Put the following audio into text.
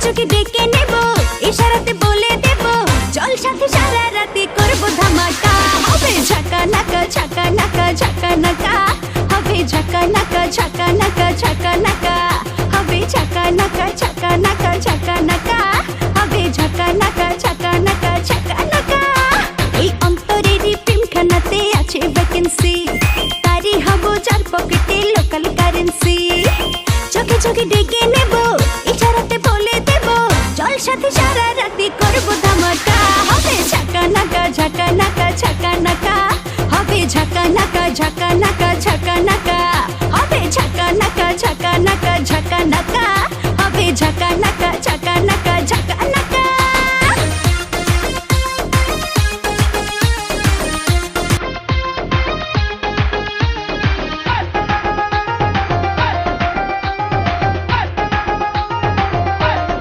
চোখে ডেকে নেব, ইশারাতে বলে দেব, চল সাথে সারা রাতে করব ধামাকা। হবে ঝাকা নাকা ঝাকা নাকা ঝাকা নাকা, হবে ঝাকা নাকা ঝাকা নাকা ঝাকা নাকা, হবে ঝাকা নাকা ঝাকা নাকা ঝাকা নাকা, হবে ঝাকা নাকা ঝাকা নাকা ঝাকা নাকা। এই অন্তরেরই প্রেমখানাতে আছে ভ্যাকেন্সি, তারই হব যার পকেটে লোকাল কারেন্সি। চোখে চোখে ডেকে নেব, ইশারাতে বলে দেব, চল সাথে সারা রাতে করব ধামাকা। হবে ঝাকা নাকা ঝাকা নাকা ঝাকা নাকা, হবে ঝাকা নাকা ঝাকা নাকা